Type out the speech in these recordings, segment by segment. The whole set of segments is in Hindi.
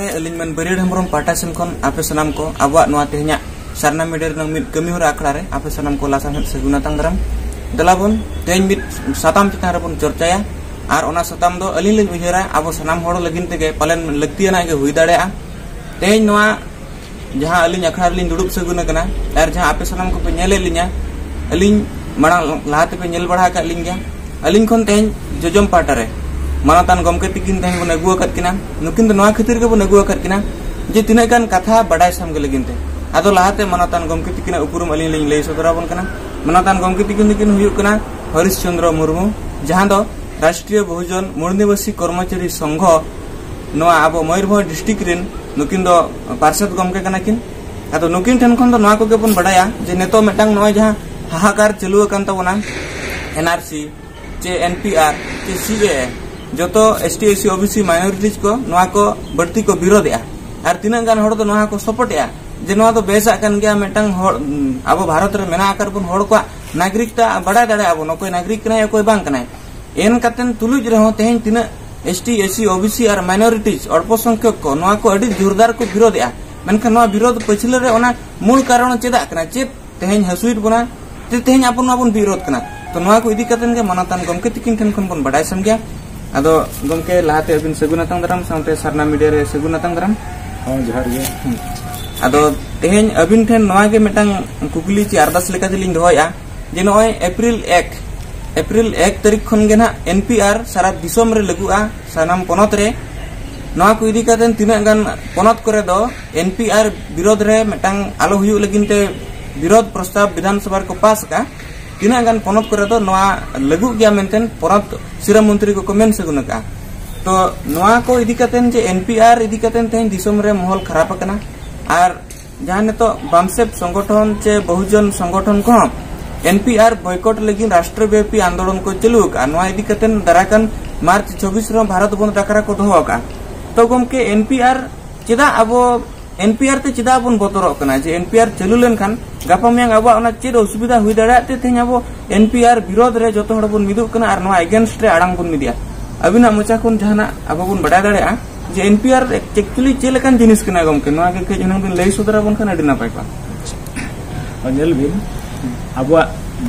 रे अलिंग मन बरियड हमरम पाटा सेम खन आपे सनाम को आबवा नोआ तेह냐 सारना मीडिया नंग मिट कमी होरा आखड़ा रे आपे सनाम को लासान हेत सगुना तांगराम दलाबन तेहñ मिट साताम चितान रेबन चर्चाया आर ओना साताम दो अलिंग लिन उयहरा आबो सनाम होड़ लगिन तेगे पालन लक्तियाना गे हुई दाड़ेया तेहñ नोआ जहां अलिंग अखड़ा लिन दुड़ुब सगुना कना आर जहां आपे सनाम को पे नेले लिnya अलिंग मांग लाहाते पे नेल बड़ा का अलिंग गया अलिंग खन तेहñ जोजम पाटा रे मानतान गमके तिकिन तेहñ बन अगु अकत किना नुकिन दो नोआ खतिर के बन अगु अकत किना जे तिना गान कथा बडाय साम गे लगिन ते आदो लाहाते मानतान गमके तिकिन उपरुम अलिंग लिन लई सदराबन कना मानतान गमके तिकिन दिकिन हुयुक कना हरिश्चंद्र मुर्मू जहां दो राष्ट्रीय बहुजन मूलनिवासी कर्मचारी संघ नोआ आबो मयूरभंज डिस्ट्रिक्ट रिन नुकिन दो पार्षद गमके कना किन आदो नुकिन ठन खन दो नोआ को के बन बडाया जे नेतो मेटांग नोआ जहां हाहाकार चलु अकन तबना एनआरसी जे एनपीआर जे सीए जो तो एसटी एससी ओबीसी माइनॉरिटीज को नोआ को बढ़ती को विरोध या आर तीना गान होड़ तो नोआ को सपोर्ट या जे नोआ तो बेसा कन गया मेटांग होड़ आबो भारत रे मेना आकर बन होड़ को नागरिकता बड़ा दड़े आबो न कोई नागरिक कना या कोई बांग कना एन कतन तुलुज रहो तेहñ तीना ST SC OBC are minorities अल्प संख्यक को नोआ को अडी जोरदार को विरोध या मेनखान नोआ विरोध पछिले रे ओना मूल कारण चेदा कना चे तेहñ हसुइट बना ते तेहñ आपन आपन विरोध कना तो नोआ को इदी कतन के मानतान गमके तिकिन ठन खन बन बडाय सम गया आदो गमके लाहाते अबिन सगुना तांगराम सामते सरना मीडिया रे सगुना तांगराम जोहार गे आदो तेहñ अबिन ठन नोआ गे मेटांग कुकली ची अरदास लेका दिलिन दोया जे नोय एप्रिल 1 तारीख खन गे ना एनपीआर सारा दिसोम रे लगुआ सानाम पोनत रे नोआ को इदी कतन तिना गान पोनत करे दो एनपीआर विरोध रे मेटांग आलो हुयु लगिन ते विरोध प्रस्ताव विधानसभा को पास का तीना गान पोनत करे दो नोआ लगु गया मेंटेन पोनत सिरम मंत्री को कमेंट सगुन का तो नोआ को इदी कतन जे एनपीआर इदी कतन तेहñ दिसोम रे महल खराब कना आर जहां ने तो बामसेप संगठन चे बहुजन संगठन को एनपीआर बॉयकॉट लगी राष्ट्रव्यापी आंदोलन को चलू का नोआ इदी कतन दराकन मार्च 24 रो भारत बंद डाकरा को दोहो का तो गमके एनपीआर चेदा अबो एनपीआर ते चेदा बन बतरो कना जे एनपीआर चलू लेन खान गापा मियांग अबो ओना चेद असुविधा हुई दाड़ा ते तेहñ अबो एनपीआर विरोध रे जतो हड़ बन मिदु कना आर नोआ अगेंस्ट रे आड़ांग बन मिदिया अबिना मोचा कोन जहाना अबो बन बडा दाड़ा जे एनपीआर एक्चुअली चे लेकान जिनिस कना गमके नोआ के के जन बिन लई सुदरा बन खान अडी नापाय का अजल बिन अबो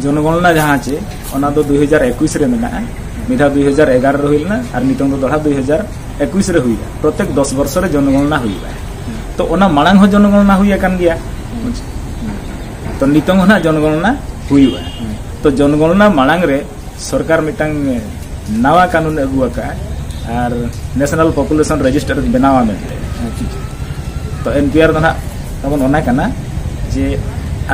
जनगणना जहां चे ओना दो 2021 रे मेना मिधा 2011 रे होइलना आर नितंग दो दोहा 2021 रे हुइया प्रत्येक 10 वर्ष रे जनगणना हुइबा तो ओना मांग हो जनगणना हुई कान गया तो नितंग होना जनगणना हुईबा तो जनगणना मांग रे सरकार मिटांग नवा कानून अगुआ का आर नेशनल पॉपुलेशन रजिस्टर बनावा मेते तो एनपीआर दना तबन ओना कना जे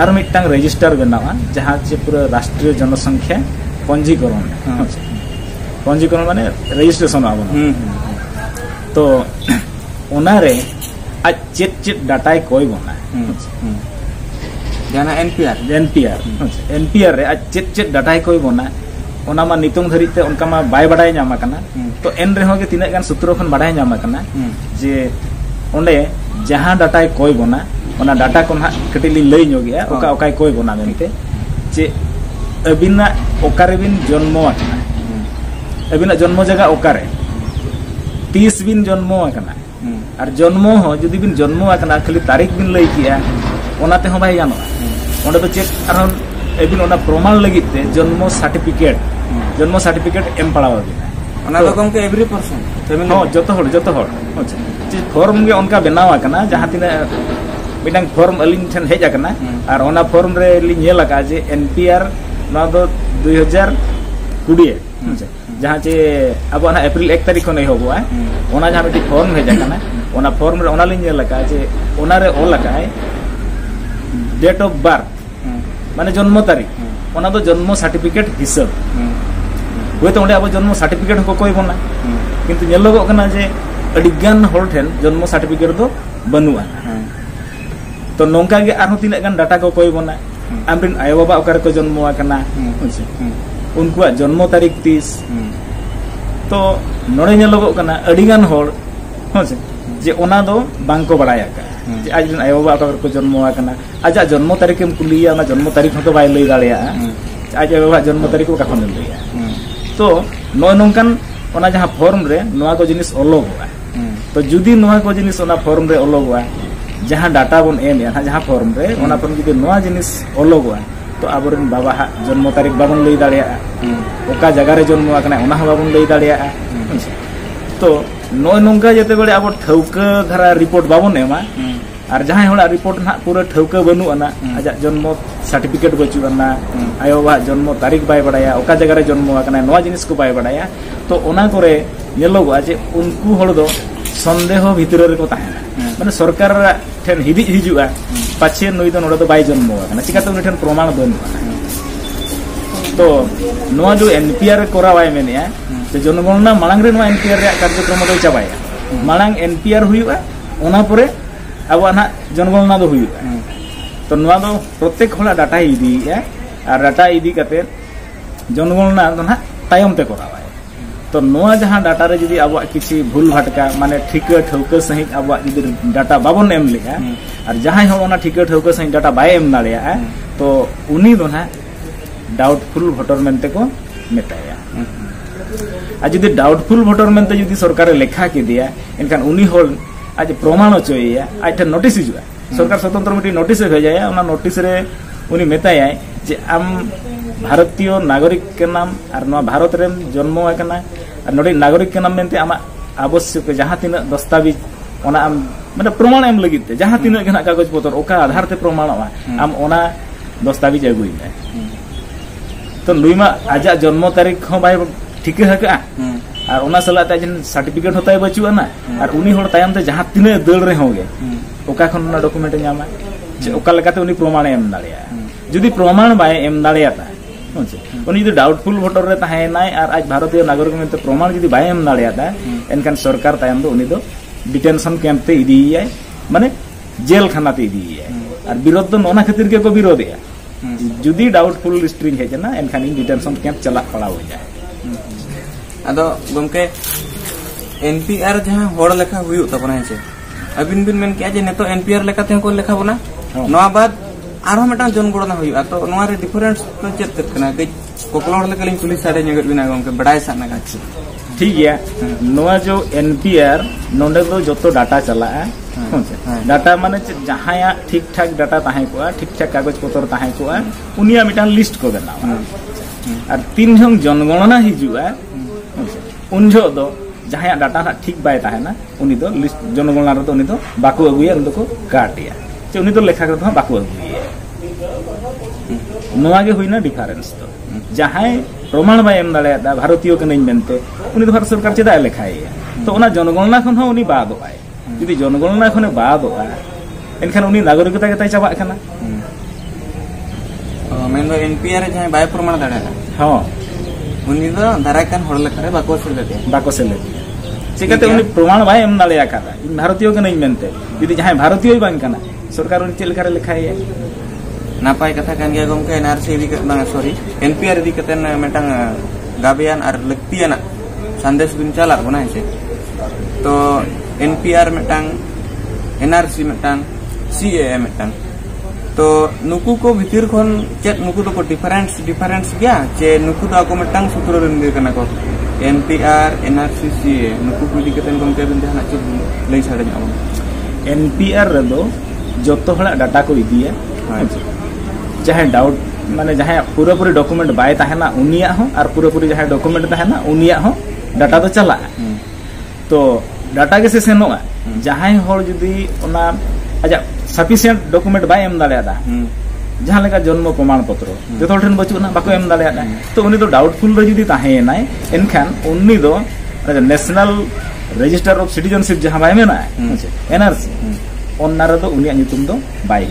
आर मिटांग रजिस्टर बनावा जहां जे पूरा राष्ट्रीय जनसंख्या पंजीकरण माने रजिस्ट्रेशन आबो तो ओना रे आज चेत डाटा कोई बना जाना एनपीआर रे आज चेत डाटा कोई बना ओना मा नितंग धरिते उनका मा बाय बडाय नामा कना तो एन रे होगे तिना गान सूत्र खन बडाय नामा कना जे ओंडे जहां डाटा कोई बना ओना डाटा को ना कटिली लई न्योगिया ओका ओकाय कोई बना मेनते जे अबिना ओकारे बिन जन्म आकना अबिना जन्म जगह ओकारे 30 बिन जन्म आकना और जन्म हो जदि बिन जन्म आकना खाली तारीख बिन लई किया ओनाते हो भाई जानो ओंडे तो चेक अरन एबिन ओना प्रमाण लगिते जन्म सर्टिफिकेट एम पड़ावा बिना ओना तो गमके एवरी पर्सन हो जतो हड़ जे फॉर्म गे उनका बनावा कना जहां तिना मिटांग फॉर्म अलिंग ठन हेज आकना और ओना फॉर्म रे लि नेल का जे एनपीआर ना दो 2020 जहां चे अब ना अप्रैल 1 तारीख को नहीं होबो ओना जहां मिटी फॉर्म हेज आकना ओना फॉर्म रे ओना लि नेल का जे ओना रे ओल का है डेट ऑफ बर्थ माने जन्म तारीख ओना दो जन्म सर्टिफिकेट हिसाब होय तो ओंडे अब जन्म सर्टिफिकेट को कोई बना किंतु नेलगो कना जे अडिगान होल ठेन जन्म सर्टिफिकेट दो बनुआ तो नोंका गे आरो तिना गान डाटा को कोई बना आमरिन आयो बाबा ओकर को जन्म आकना उनको जन्म तारीख 30 तो नोडे नेलगो कना अडिगान होल होसे जे ओना दो बांग को बडाया का जे आज आयो बाबा ओकर को जन्म आकना आजा जन्म तारीख एम कुलिया ना जन्म तारीख तो बाय लई दाड़िया आज आयो बाबा जन्म तारीख को कखन लईया तो नोय नोंकान ओना जहां फॉर्म रे नोआ को जिनिस ओलोगोआ तो जुदी नोआ को जिनिस ओना फॉर्म रे ओलोगवा जहां डाटा बन एम या जहां फॉर्म रे ओना फॉर्म जुदी नोआ जिनिस ओलोगवा तो आबोरेन बाबा हा जन्म तारीख बाबन लई दाड़िया ओका जगह रे जन्म आकना ओना हा बाबन लई दाड़िया तो नोय नोंका जेते बेले आबो ठौका धारा रिपोर्ट बाबन एमा और जहां होड़ा रिपोर्ट ना पूरा ठौका बनु अना आजा जन्म सर्टिफिकेट बचु अना आयो बा जन्म तारीख बाय बडाया ओका जगह रे जन्म आकना नोआ जिनिस को बाय बडाया तो ओना करे नेलोगवा जे उनको हड़ दो संदेह भितर रे को ताहेना माने सरकार ठेन हिदी हिजुआ पाछे नई दो नोडा दो बाय जन्म आकना चिकाते उनि ठेन प्रमाण बनु तो नोआ जो एनपीआर कोरावाय मेनिया जे जनगणना मांग रे नोआ एनपीआर रे कार्यक्रम दो चाबाया मांग एनपीआर हुयुआ ओना परे अब ना जनगणना दो हुयुआ तो नोआ दो प्रत्येक होला डाटा इदी और डाटा इदी कते जनगणना दो ना तायम ते कोरावाय तो नोआ जहां डाटा रे जदी अब किसी भूल भटका माने ठिका ठौका सही अब जदी डाटा बाबन एम लेगा और जहां हो ओना ठिका ठौका सही डाटा बाय एम दाड़िया तो उनी दो ना डाउटफुल भोटर मेनते को मेताया आज जदी डाउटफुल भोटर मेनते जदी सरकार लेखा के दिया इनखान उनी होल आज प्रमाण होचोया आज ठे नोटिस हिजुआ सरकार स्वतंत्र मिटी नोटिस भेजाया ओना नोटिस रे उनी मेताया जे आम भारतीय नागरिक के नाम और नोआ भारत रे जन्म आकना और नोडी नागरिक के नाम मेनते आमा आवश्यक जहां तीन दस्तावेज ओना आम माने प्रमाण एम लगिते जहां तीन गना कागज पत्र ओका आधार ते प्रमाणवा आम ओना दस्तावेज अगुई में तो नुईमा आजा जन्म तारीख हो बाय ठीक हका और ओना सलाते जन सर्टिफिकेट होताय बचुआ ना और उनी होड़ तायम ते जहां तीन दल रे होगे ओका खन ना डॉक्यूमेंट न्यामा जे ओका लेकाते उनी प्रमाण एम दाड़िया जदी प्रमाण बाय एम दाड़ियाता उनी जदी डाउटफुल भोटर रे ताहे नाय और आज भारतीय नागरिक में प्रमाण जदी बाय एम दाड़ियाता एनखान सरकार तायम दो उनी दो डिटेंशन कैंप ते इदीया माने जेल खाना ते इदीया और विरोध दो ओना खातिर के को विरोधया जुदी डाउटफुल स्ट्रिंग है जना एनखान डिटेंशन कैंप चला पड़ा हो जाए अदो गमके एनपीआर जहां होड़ लेखा हुयु तबना है अबिन बिन मेन किया जे नेतो एनपीआर लेखाते को लेखा बना नोआ बाद आरो मेटा जनगणना हुयु तो नोआ रे डिफरेंस तो चेक करना के कोकलोड़ लेकलिन पुलिस साडे नेगत बिना गमके बडाय साना गाछ ठीक है नोआ जो एनपीआर नोंडे दो जतो डाटा चला डाटा माने जहां ठीक ठाक डाटा ताहे को ठीक ठाक कागज पत्र ताहे को उनिया मिटा लिस्ट को बनावा और तीन जन जनगणना हिजुआ उनजो दो जहां डाटा ठीक बाय ताहेना उनी दो लिस्ट जनगणना रे दो उनी दो बाकू अगुया उन को काटिया जे उनी दो लेखा कर दो बाकू अगुया नोआ गे होइना डिफरेंस तो जहां प्रमाण बाय एम दाड़िया भारतीय के नहीं बनते उनी दो भारत सरकार चेदा लेखाय तो ओना जनगणना खन हो उनी बाद होय यदि जनगणना खने बाद होय एनखान उनी नागरिकता के ताई चाबा खाना मेन एनपीआर जहां बाय प्रमाण दाड़िया हां उनी दो दाराकान होड़ लेखा रे बाको सेले चिकाते उनी प्रमाण बाय एम दाड़िया कादा भारतीय के नहीं मेनते यदि जहां भारतीय बांग काना सरकार उनी चेल करे लेखाय नापाय कथा कान गया गमके एनआरसी इदी बांग सॉरी एनपीआर इदी कतेन मेटांग गाबियान और लक्तियाना संदेश बिन चला बना है तो एनपीआर मेटांग एनआरसी मेटांग सीएए मेटांग तो नुकु को भितर खन चेक नुकु तो को डिफरेंस गया जे नुकु तो आको मेटांग सूत्र रे निर कना को एनपीआर एनआरसी सीए नुकु को इदी कतेन गमके बिन जहां चेक लई छाड़े जाबो एनपीआर रे दो जतो हला डाटा को इदिया जहां डाउट माने जहां पूरा पूरी डॉक्यूमेंट बाय ताहेना उनिया हो और पूरा पूरी जहां डॉक्यूमेंट ताहेना उनिया हो डाटा तो चला तो डाटा के से सेनोआ जहां होड़ जदी ओना अच्छा सफिशिएंट डॉक्यूमेंट बाय एम दाड़िया जहां लेका जन्म प्रमाण पत्र जतो ठन बचु ना बाको एम दाड़िया तो उनी तो डाउटफुल रे जदी ताहे नाय एनखान उनी दो नेशनल रजिस्टर ऑफ सिटीजनशिप जहां बाय मेना एनआरसी ओना रे दो उनिया नितुम दो बाय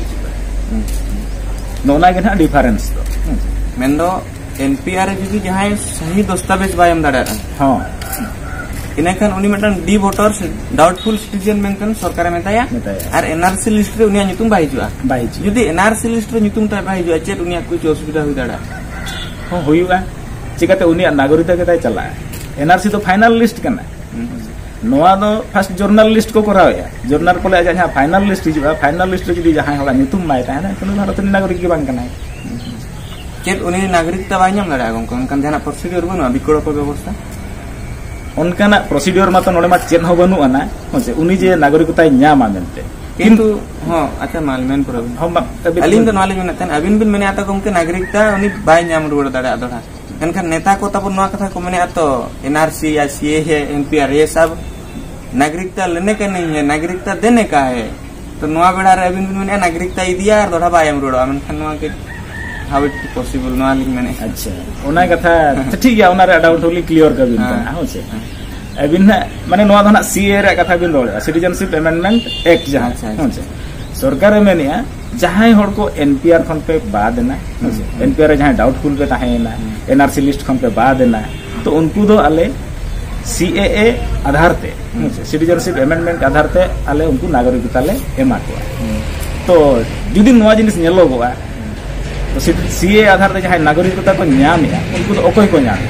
नोना के ना डिफरेंस तो मेंदो एनपीआर जदी जहां सही दस्तावेज बाय एम दाड़िया हां इनखान उनी मेटन डी वोटर्स डाउटफुल सिटीजन मेनकन सरकार मेताया और एनआरसी लिस्ट रे उनिया नितुम बाहिजुआ जदी एनआरसी लिस्ट रे नितुम ता बाहिजुआ चेत उनिया कुछ असुविधा हुई दाड़ा हो होयुआ चिकाते उनिया नागरिकता के ताई चला एनआरसी तो फाइनल लिस्ट कना नोआ दो फर्स्ट जर्नल लिस्ट को कराया जर्नल को ले जहां फाइनल लिस्ट हिजुआ फाइनल लिस्ट जदी जहां होला नितुम माय ताना तो भारत नागरिक के बांग कना चेत उनी नागरिकता बाय नाम दाड़ा गम कन जहां प्रोसीजर बनो विकल्प व्यवस्था onkanak prosedur mata node mat chet ho banu ana hoche uni je nagarikota nyama mente किंतु हाँ अच्छा मालूम है अलीन तो नॉलेज में नतन अबिन बिन मैंने आता को उनके नागरिकता उन्हीं बाय न्याम रुड़ दाड़ा आदोड़ा इनका नेता को तब नवा कथा को मैंने आतो एनआरसी या सीए है एनपीआर ये सब नागरिकता लेने का नहीं है नागरिकता देने का है तो नवा बेड़ा अबिन बिन मैंने नागरिकता ही दिया और दोड़ा बाय रुड़ा मैंने नवा के हाउ इट पॉसिबल नॉलेज मैंने अच्छा उन्हें कथा ठीक है उन्हें डाउट होली क्लियर कर बिन का हो से अबिन माने नवा धना सीए रे कथा बिन रोड सिटीजनशिप अमेंडमेंट एक्ट जहां होचे सरकार मेनिया जहां हर को एनपीआर खन पे बाद ना एनपीआर जहां डाउटफुल पे ताहेना एनआरसी लिस्ट खन पे बाद ना तो उनको दो आले सीएए आधार ते सिटीजनशिप अमेंडमेंट आधार ते आले उनको नागरिकता ले एमा को तो जुदी नवा जिनिस नेलोगोआ तो सीए आधार ते जहां नागरिकता को न्यामया उनको तो ओकोय को न्याम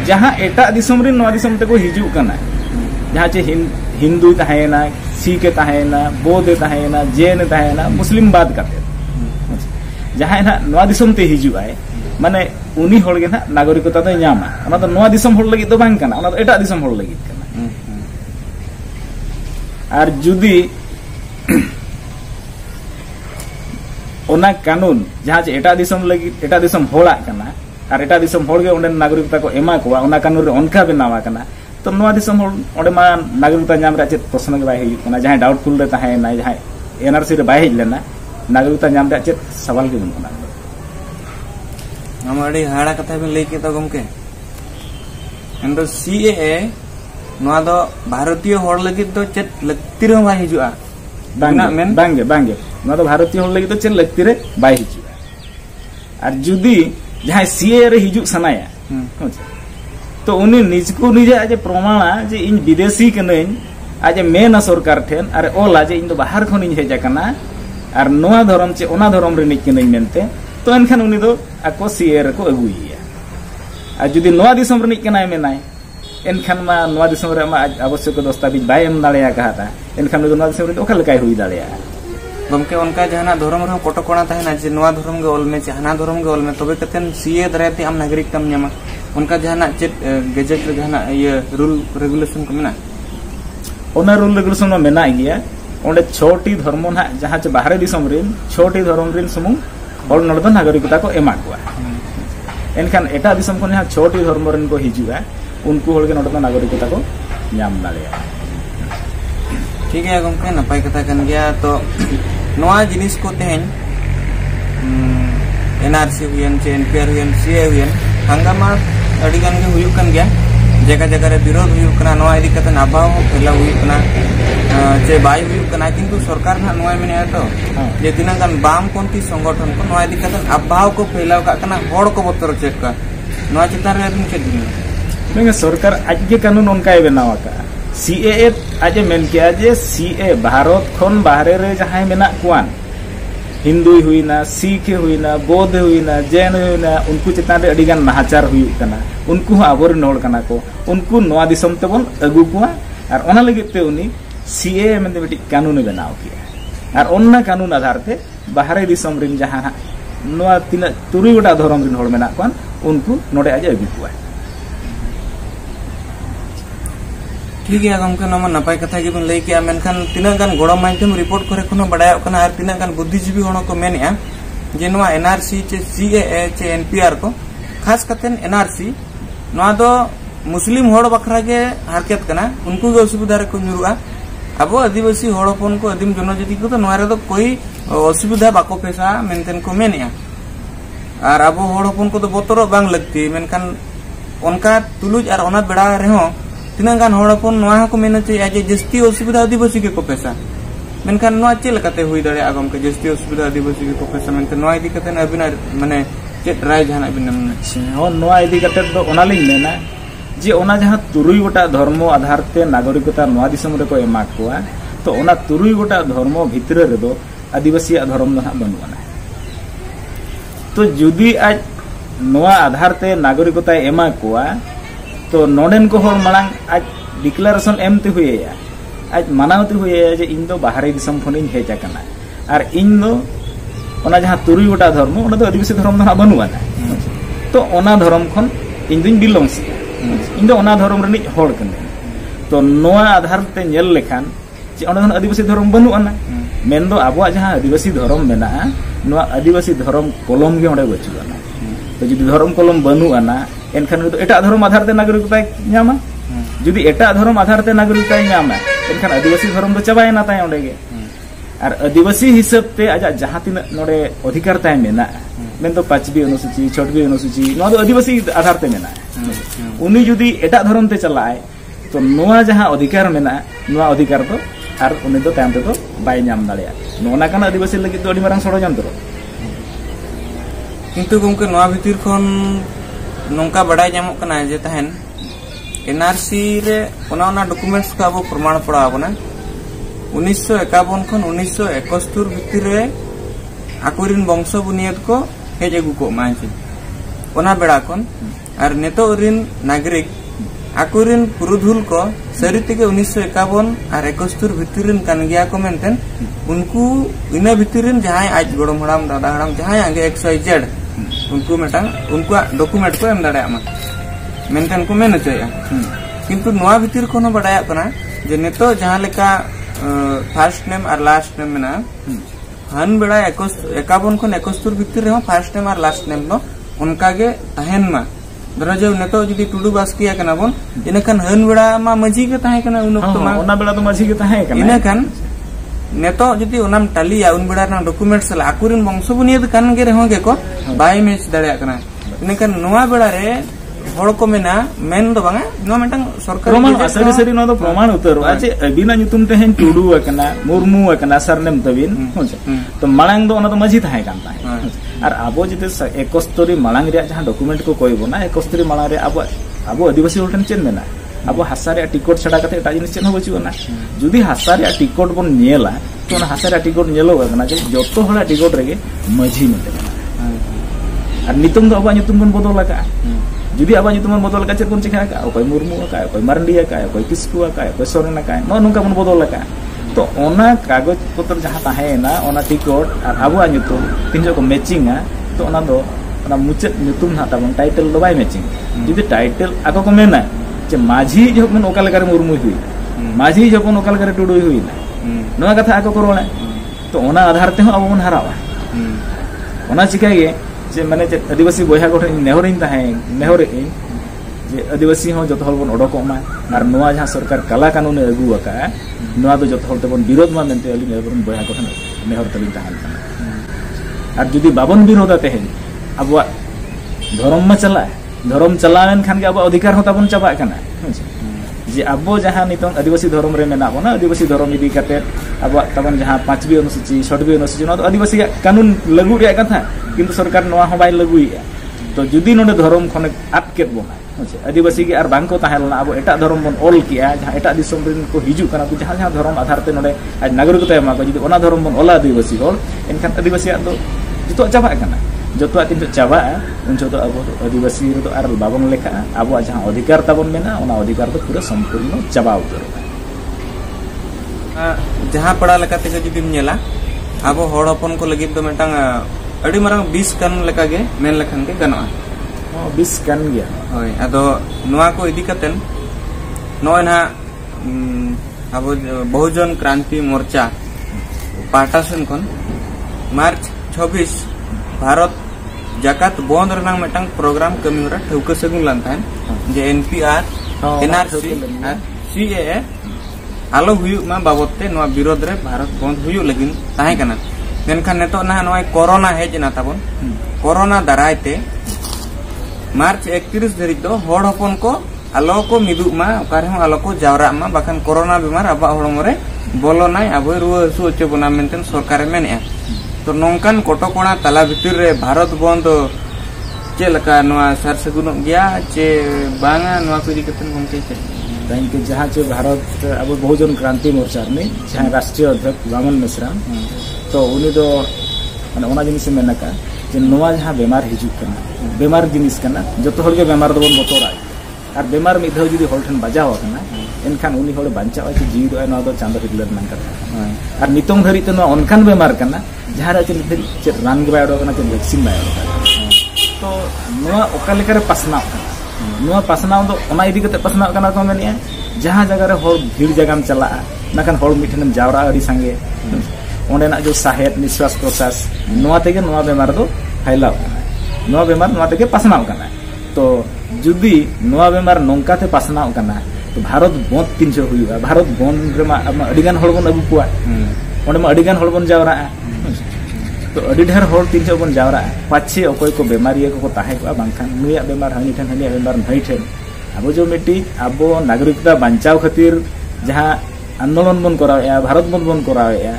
जहां एटा दिसम रे नवा दिसम ते को हिजू कना जहां चे हिंदू ताहेना सीख ताहेना बौद्ध ताहेना जैन ताहेना मुस्लिम बाद करते जहां ना नवा दिसम ते हिजू आए माने उनी होड़ के ना नागरिकता तो न्यामा ओना तो नवा दिसम होड़ लगी तो बांग कना ओना तो एटा दिसम होड़ लगी कना और जुदी ओना कानून जहां चे एटा दिसम लगी एटा दिसम होड़ा कना और एटा दिसम होड़ के ओंडे नागरिकता को एमा को ओना कानून रे ओनका बनावा कना तो नवा दिसम होड़ ओंडे मा नागरिकता नाम रे चेत प्रश्न के बाय हिजु कना जहां डाउटफुल रे ताहे ना जहां एनआरसी रे बाय हिज लेना नागरिकता नाम रे चेत सवाल के बन कना हमारी हाड़ा कथा भी लेके तो गमके एंडो सीएए नवा दो भारतीय होड़ लगी तो चेत लगती रे बाय हिजुआ बांगे नवा तो भारतीय होड़ लगी तो चेत लगती रे बाय हिजुआ और जुदी जहां सीए रे हिजु सनाया तो उनी निज को निजे आज प्रमाणा जे इन विदेशी कनई आज मेना सरकार ठेन अरे ओला जे इन तो बाहर खन इन हेजा कना और नवा धर्म चे ओना धर्म रे निक कनई मेनते तो एनखान उनी दो आको सीए रे को अगुइया आ जुदी नवा दिसम रे निक कनाय मेनाय एनखान मा नवा दिसम रे मा आवश्यक दस्तावेज बाय एम दाड़ेया कहाता एनखान नवा दिसम रे ओका लकाय हुई दाड़ेया गमके उनका जहां धर्म रे कटकोणा ताहेना जे नवा धर्म के ओल में जहां धर्म के ओल में तबे कतेन सीए दराते हम नागरिकता न्यामा उनका जहां चेत गजेट रे जहां ये रूल रेगुलेशन को मेना ओना रूल रेगुलेशन में मेना गया ओंडे 6टी धर्म ना जहां चे बाहरे दिसम रे 6टी धर्म रे समूह और नडद नागरिकता को एमा को एनखान एटा दिसम को जहां 6टी धर्म रे को हिजुआ उनको होल के नडद नागरिकता को न्याम दाड़ेया ठीक है गमके नपाय कथा कन गया तो नवा जिनिस को तेन एनआरसी हुयन चे एनपीआर हुयन सीए हुयन हंगामा अड़ी गान के हुयु कन गया जगह जगह रे विरोध हुयु कना नवा इदी कतन अभाव फैला हुयु कना चे बाय हुयु कना किंतु सरकार ना नवा मेने तो जे दिना गान वामपंथी संगठन को नवा इदी कतन अभाव को फैलाव का कना होड़ को बतर चेक का नवा चितार रे दिन के दिन में सरकार आज के कानून उनका बनावा का सीएए आज मेन किया जे सीए भारत खन बाहरे रे जहां मेना कुआन हिंदू हुईना सिख हुईना बौद्ध हुईना जैन हुईना उनको चितान रे अडिगान नाहाचार हुई कना उनको आबर नोड़ कना को उनको नवा दिसम तेबन अगु कुआ और ओना लगे ते उनी सीए में बेटी कानून बनाव किया और ओना कानून आधार ते बाहरे दिसम रिन जहां नवा तिना तुरुई गोटा धर्म रिन होड़ मेना कोन उनको नोडे आज अगु कुआ ठीक है गमके नमा नपाय कथा के बन लई के मेनखान तिना गान गोड़ा माध्यम रिपोर्ट करे कोनो बडाय कना आर तिना गान बुद्धिजीवी होनो को मेनया जे नवा एनआरसी चे सीएए चे एनपीआर को खास कतेन एनआरसी नवा दो मुस्लिम होड़ बखरा के हरकत कना उनको के असुविधा रे को नुरुआ अब आदिवासी होड़पन को आदिम जनजाति को तो नवा रे तो कोई असुविधा बाको पेशा मेनतेन को मेनया और अब होड़पन को तो बोतरो बांग लगती मेनखान उनका तुलुज और ओना बेड़ा रे हो तिना गान होड़पन नवा को मेना चाहिए आज जस्ती असुविधा आदिवासी के को पैसा मेनखान नवा चेल कते हुई दड़े आगम के जस्ती असुविधा आदिवासी के को पैसा मेनते नवा इदी कते अबिना माने चेत राय जहां अबिना हो नवा इदी कते तो ओना लिन मेना जे ओना जहां तुरुई गोटा धर्म आधार ते नागरिकता नवा दिसम रे को एमा कोआ तो ओना तुरुई गोटा धर्म भितरे रे दो आदिवासी धर्म ना बनुआना तो जुदी आज नवा आधार ते नागरिकता एमा कोआ तो नोडेन को हर मांग आज डिक्लेरेशन एमते हुए आज मानावते हुए जे इन दो बाहरी दिसम खनिन हेजा कना और इन दो ओना जहां तुरुई गोटा धर्म ओना दो आदिवासी धर्म ना बनुआ तो ओना धर्म खन इन दिन बिलोंग्स इन दो ओना धर्म रनिक होड़ कने तो नोआ आधार ते नेल लेखान जे ओना आदिवासी धर्म बनु आना मेन दो आबो जहां आदिवासी धर्म मेना नोआ आदिवासी धर्म कलम गे ओंडे बचु आना तो जुदी धर्म कलम बनु आना एनखान तो एटा धर्म आधार ते नागरिकता ᱧᱟᱢᱟ जुदी एटा धर्म आधार ते नागरिकता ᱧᱟᱢᱟ एनखान आदिवासी धर्म दो चबायना ताय ओंडे गे और आदिवासी हिसाब ते आजा जहां तीन नोडे अधिकार ताय मेना मेन तो 5वी अनुसूची 6वी अनुसूची नोआ दो आदिवासी आधार ते मेना उनी जुदी एटा धर्म ते चलाय तो नोआ जहां अधिकार मेना नोआ अधिकार तो और उनी दो तायम ते तो बाय ᱧᱟᱢ दाड़िया नोना काना आदिवासी लगी तो अडी मारांग षड़यंत्र किंतु गमके नोआ भितिर खन नोंका बड़ाय ᱧᱟᱢᱚᱜ कना जे तहन एनआरसी रे ओना डॉक्यूमेंट्स का अब प्रमाण पड़ा बना 1951 खन 1971 भितर रे आकुरिन वंश बुनियाद को हेज अगु को मांचे ओना बेड़ा खन और नेतो रिन नागरिक आकुरिन पुरुधुल को सरिति के 1951 और 71 भितर रिन कान गया को मेंटेन उनको इना भितर रिन जहां आज गोड़म हड़ाम दादा हड़ाम जहां आगे XYZ उनको मेटा उनको डॉक्यूमेंट को एम दाड़ा मा मेंटेन को मेन चाहिए किंतु नोआ भितर को बड़ाया कना जे नेतो जहां लेका फर्स्ट नेम और लास्ट नेम मेना हन बेड़ा 51 खन 71 भितर रे फर्स्ट नेम और लास्ट नेम नो उनका गे तहन मा धरा जे नेतो जदी टुडू बास्किया कना बोन इनखान हन बेड़ा मा मजी के ताहे कना उन वक्त मा ओना बेड़ा तो मजी के ताहे कना इनखान नेतो जदी ओनाम टालिया उन बेड़ा ना डॉक्यूमेंट्स ला आकुरिन वंश बुनियाद कान गे रहो गे को बाय मैच दाड़िया कना इनखान नोआ बेड़ा रे हड़ को मेना मेन दो बांगा नो मेंटन सरकार प्रमाण सरी सरी नो दो प्रमाण उतरो आचे अबिना nyutum te hen tudu akana murmu akana surname तबिन तो मांग दो ओना तो मजी थाहे कान ताहे और आबो जते 71 मांग रे जहां डॉक्यूमेंट को कोइबो ना 71 मांग रे आबो आदिवासी होटन चेन मेना आबो हासा रे टिकट छडा कते एटा जिनिस चेन बचु ना जुदी हासा रे टिकट बन नेला तो ना हासा रे टिकट नेलो ना जे जतो हला टिकट रेगे मजी मेते और नितुम दो आबो nyutum बन बदल लगा जुदी अब nyutum बदल का चेर चिका का कोई मुर्मू का कोई मारंडी का कोई किस्कू का कोई सोरेन का नो नुका बन बदल का तो ओना कागज पत्र जहां ताहेना ओना टिकट और अब nyutum तीन जो को मैचिंग तो ओना दो ओना मुचेत nyutum ना ताबन टाइटल दो बाय मैचिंग जुदी टाइटल आको को मेना जे माझी जो मन ओका लगा रे मुर्मू हुई माझी जो मन ओका लगा रे टुडू हुई ना नोआ कथा आको करोले तो ओना आधार ते अब बन हरावा ओना चिका गे जे माने जे आदिवासी बयहा गोठे नेहरिन ताहे नेहरे जे आदिवासी हो जतो हल बन ओडको मा और नोआ जहां सरकार काला कानून अगु आका नोआ दो जतो हल ते बन विरोध मा मेनते अली नेहरन बयहा गोठे नेहर तलिन ताहन और जुदी बाबन विरोध ते अब धर्म मा चलाएन खान के अब अधिकार होता बन चाबा काना जे अब जहां नितों आदिवासी धर्म रे मेना बना आदिवासी धर्म इदी कते अब तबन जहां 5वी अनुसूची 6वी अनुसूची नो आदिवासी कानून लागू रे कथा किंतु सरकार नोआ हो बाय लागुई तो जुदी नोडे धर्म खने आटकेत बोना आदिवासी के आर बांग को ताहेलना अब एटा धर्म बन ऑल किया जहां एटा दिसम रिन को हिजु कना को जहां जहां धर्म आधार ते नोडे आज नागरिकता एमा को जुदी ओना धर्म बन ओला आदिवासी होल एनखान आदिवासी दो जतो चाबा कना जतो किंतु चाबा उन जतो अब आदिवासी रो आर बाबन लेखा अब जहां अधिकार ताबन मेना ओना अधिकार तो पूरा संपूर्ण चाबा उतर जहां पड़ा लेकाते जुदी नेला अब हड़ हपन को लगित दो मेटांग अड़ी मारंग 20 कान लेका गे मेन लखन के गनवा 20 कान गया होय आदो नोआ को इदी कतेन नोय ना अब बहुजन क्रांति मोर्चा पाटासन खन मार्च 26 भारत जाकात बंद रनांग मेटांग प्रोग्राम कमी होरा ठौका सगुन लानतान जे NPR NRC और CAA आलो हुयु मा बाबतते नोआ विरोध रे भारत बंद हुयु लगिन ताहे कना मेनखान नेतो ना नोय कोरोना हेज ना ताबन कोरोना दारायते मार्च 31 धरि दो हड़ हपन को आलो को मिदु मा ओकारे हम आलो को जावरा मा बाखान कोरोना बीमार आबा हड़मो रे बोलो नाय आबो रुवा हसु ओचे बना मेंटेन सरकार मेने तो नोंकान कोटोकोणा तला भितर रे भारत बंद चे लका नोआ सर सगुन गया चे बांगा नोआ को इदी कतन गमके चे ताइन के जहां चे भारत अब बहुजन क्रांति मोर्चा में जहां राष्ट्रीय अध्यक्ष वामन मिश्रा तो उनी दो माने ओना जिनिस मेना का जे नोआ जहां बेमार हिजु कना बेमार जिनिस कना जतो हल के बेमार दबन बतोरा और बेमार मिद धौ जुदी हल ठन बाजा हो कना एनखान उनी हल बांचा चे जीव दो नोआ दो चांद हिटलर नंग कथा और नितों धरि ते नोआ अनखान बेमार कना जहां रे धरि चे रान के बायडो कना चे वैक्सीन बायडो तो नोआ ओका लेकर पासना नुआ पासनाव दो ओना इदी कते पासनाव कना को मेनिया जहां जगह रे हर भीड़ जगह में चला नाखान हर मिठन जावरा अड़ी संगे ओंडेना जो साहेब निश्वास प्रश्वास नुआ तेगे नुआ बेमार दो फैलाव नुआ बेमार नुआ तेगे पासनाव कना तो जुदी नुआ बेमार नोंका ते पासनाव कना तो भारत बंद तीनशो हुआ भारत बंद रे मा अडिगान हड़ बन अगु कुआ ओंडे मा अडिगान हड़ बन जावरा तो अड़ी ढेर हड़ 300 बन जावरा पाछे अकोय को बेमारिया को ताहे को बांखान नुया बेमार हानि ठन हानि बेमार नई ठन अब जो मिट्टी अब नागरिकता बांचाव खातिर जहां आंदोलन बन कराया भारत बंद बन कराया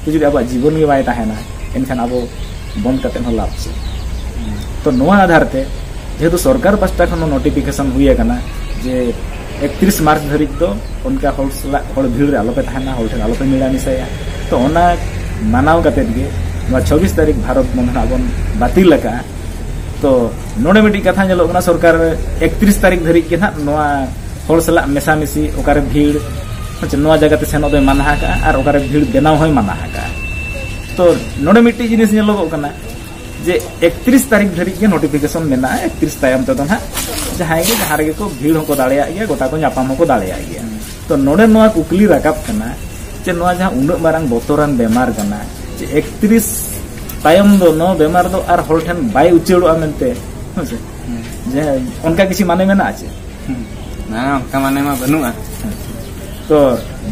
तो जो अब जीवन के बाय ताहेना एनखान अब बंद करते हो लाभ से तो नुआ आधार ते जेहेतु सरकार पास्टा खन नोटिफिकेशन हुई है जे 31 मार्च धरिक तो उनका हड़ भीड़ रे आलोपे ताहेना हड़ आलोपे मिला मिसाया तो ओना मानाव कते गे 26 तारीख भारत बंद बन बातिल लगा तो नोडे मिट्टी कथा नेलो कना सरकार 31 तारीख धरिक के ना नोआ हड़ सला मेसा मिसी ओकारे भीड़ नोआ जगह ते सेनो दे माना का और ओकारे भीड़ बेनाव होय माना का तो नोडे मिट्टी जिनिस नेलो कना जे 31 तारीख धरिक के नोटिफिकेशन मेना 31 तायम तो ना जहां रे को भीड़ होको दाड़िया गया गोटा को नापाम होको दाड़िया गया तो नोडे नोआ कुकली राकाब कना जे नोआ जहां उन्नत मारंग बोतरान बेमार कना जे 31 तायम दो नो बेमार दो आर हर ठन बाय उचेड़ो मेनते हसे जे उनका किसी माने में ना आछे ना उनका माने में बनुआ तो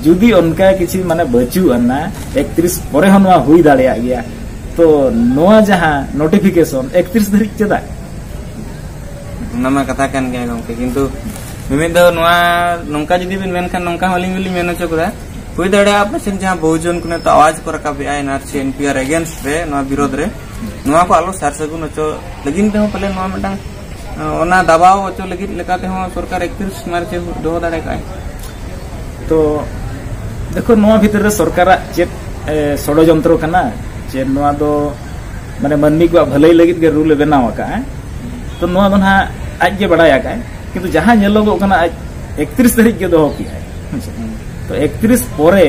जुदी उनका किसी माने बचू अन्ना 31 परे हनवा हुई दाड़िया गया तो नोआ जहां नोटिफिकेशन 31 धरिक चदा नामा कथा कान गया गमके किंतु मिमिद दो नोआ नोंका जदी बिन मेन खान नोंका हलिंग बिली मेनो चकुरा हुई दाड़े आप सेन जहां बहुजन को तो आवाज को रखा भी एनआरसी एनपीआर अगेंस्ट रे नोआ विरोध रे नोआ को आलो सार सगुन चो लगिन ते हो पले नोआ मटांग ओना दबाव चो लगिन लेकाते हो सरकार 31 मार्च दो दाड़े काय तो देखो नोआ भीतर रे सरकार चेत षडयंत्र कना जे नोआ दो माने मनमी को भलाई लगित के रूल बनाव का तो नोआ दो ना आज के बड़ाया का किंतु जहां नेलोगो कना 31 तारीख के दो की है तो 31 परे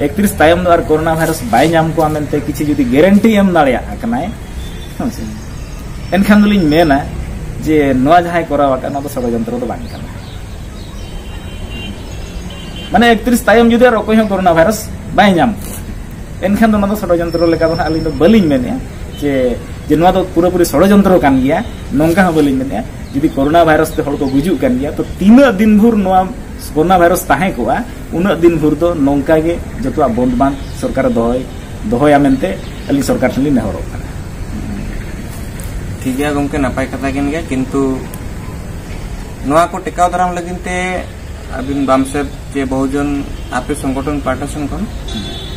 31 तायम दो आर कोरोना वायरस बाय नाम को आमेनते किछि जदी गारंटी एम दाड़िया कनाय एनखान दलिन मेना जे नोआ जहां करावा का ना तो षडयंत्र तो बानी कना माने 31 तायम जदी आर कोई हो कोरोना वायरस बाय नाम एनखान दो ना तो षडयंत्र लेका दो आलिन दो बलिन मेने जे नोआ तो पूरा पूरी षडयंत्र कान गया नोंका हो बलिन मेने जदी कोरोना वायरस ते हड़ को गुजु कान गया तो 3 दिन भर नोआ कोरोना वायरस ताहे को उन दिन भर दो नोंका गे जतुआ बंद बान सरकार दोहया मेनते अली सरकार ठनी नेहरो काना ठीक गया गमके नापाय कथा केन गया किंतु नोआ को टेकाव दाराम लगिनते अबिन बामसे जे बहुजन आपे संगठन पार्टीशन कोन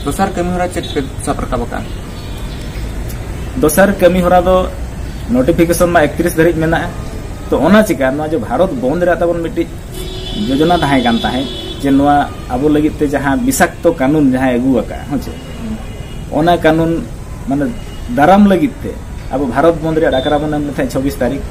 दोसर कमी होरा चेक पे सप्रकाब का दोसर कमी होरा दो नोटिफिकेशन मा 31 धरिक मेना तो ओना चिका नोआ जो भारत बंद रे ताबन मिट्टी योजना ताहे कान ताहे जे नोआ आबो लगित ते जहां विषाक्त कानून जहां अगु का होचे ओना कानून माने दाराम लगित ते अब भारत बंद रे डाकरा बन 26 तारीख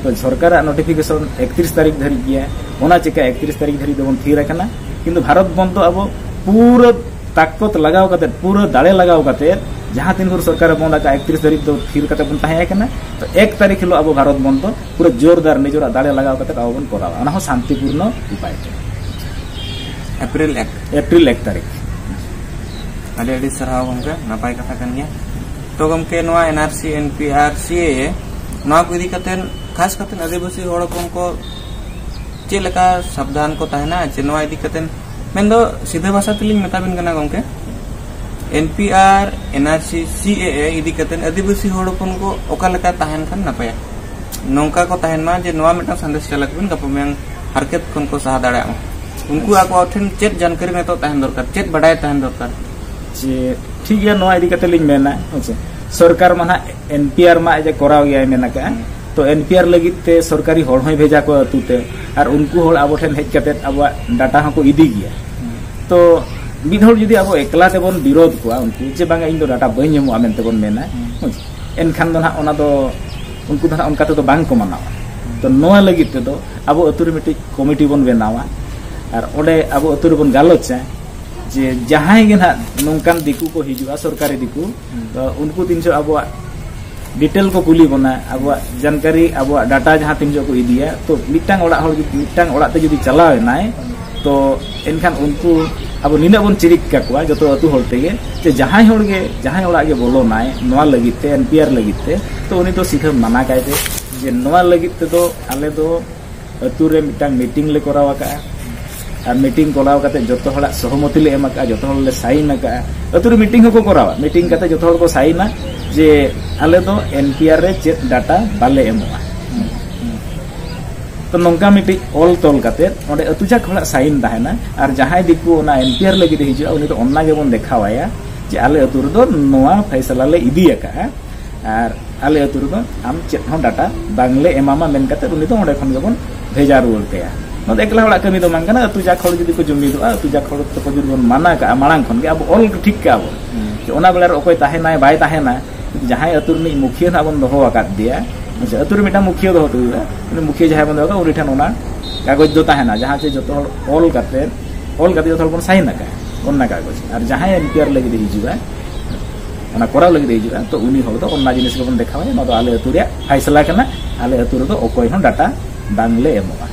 तो सरकार नोटिफिकेशन 31 तारीख धरि गया ओना चिका 31 तारीख धरि दोन थी रखना किंतु भारत बंद तो अब पूरा ताकत लगाव कते पूरा दाड़े लगाव कते जहां तीन भर सरकार बंद का 31 तारीख दो थीर कते बन ताहे कना तो 1 तारीख लो अब भारत बंद तो पूरा जोरदार निजोरा दाड़े लगाव कते अब बन करावा ओना हो शांतिपूर्ण उपाय अप्रैल 1 तारीख अडे अडे सरहाव गमके नापाय कथा कान गया तो गमके नोआ एनआरसी एनपीआर सीए नोआ को इदी कते खास कते आदिवासी हड़ को चे लेका सावधान को ताहेना चे नोआ इदी कते मेन दो सीधा भाषा तेलिंग मेताबिन कना गमके एनपीआर एनआरसी सीए इदी कते आदिवासी हड़पन को ओका लेका ताहेन खान नापाया नोंका को ताहेन मा जे नोआ मेटा संदेश चलक बिन गपमें हरकत खन को सहा दाड़ा उनको आको ठेन चेत जानकारी ने तो ताहेन दरकार चेत बडाय ताहेन दरकार जे ठीक है नोआ इदी कते लिंग मेना होचे सरकार माना एनपीआर मा जे कराव गया मेना का तो एनपीआर लगित ते सरकारी हड़ होय भेजा को अतुते और उनको हड़ अब ठेन हेज कते अब डाटा हको इदी गया तो मिद हड़ जदी अब एकला ते बन विरोध को उनको जे बांगा इन दो डाटा बई नेमो आमेन ते बन मेना एनखान दो ना ओना दो उनको दो उनका तो बांग को मनावा तो नोआ लगित ते दो अब अतुरे मिटि कमिटी बन बेनावा और ओडे अब अतुरे बन गालोचा जे जहां गे ना नोंकान दिकु को हिजुआ सरकारी दिकु तो उनको 300 अब डिटेल को कुली बना अब जानकारी अब डाटा जहाँ तीन जो को इदिया तो मिटांग ओड़ा ते जुदी चलाव नाय तो एनखान उनको अब निना बन चिरिक का जो अतु होते जे जहाँ ओड़ा के बोलो नाय नवा लगिते एनपीआर लगिते तो उनी तो सीधा मना कायते जे नवा लगिते तो आले दो अतु रे मिटांग मीटिंग ले करावा का और मीटिंग कराव काते जतो हड़ा सहमति ले एमा का जतो हड़ ले साइन का अतु रे मीटिंग को करावा मीटिंग काते जतो हड़ को साइना जे आले दो एनपीआर रे चेक डाटा बाले एमोआ तो नौका मिट्टी ऑल तोल काते ओंडे अतुजा खड़ा साइन दाहेना और जहां दिकु ओना एनपीआर लगी हिजुआ उनी तो ओन्ना गे बोन देखावाया जे आले अतु रे दो नोआ फैसला ले इदिया का और आले अतु रे दो आम चेक हों डाटा बांगले एमामा मेन काते उनी तो ओंडे खन गे बोन भेजा रुवाल पेया नो एकला हड़ा कमी दो मांगना अतुजा खड़ जुदी को जुमी दो अतुजा खड़ तो को जुदी बोन माना का मांग खन गे अब ऑल ठीक का अब जे ओना बेला रे ओकोय ताहेना बाय ताहेना जहां अतुर नि मुखिया ना बन दोहो आकाद दिया अतुर मिटा मुखिया दो होतुआ उनी मुखिया जहां बन दोगा उनी ठन ओना कागज दो ताहेना जहां से जतो ऑल काते जतो बन साइन ना का ओना कागज और जहां एनपीआर लगी हिजुआ ओना कोरा लगी हिजुआ तो उनी हल दो ओना जिनिस को बन देखावा न तो आले अतुरिया फैसला कना आले अतुर दो ओकोय हन डाटा बांगले एमोआ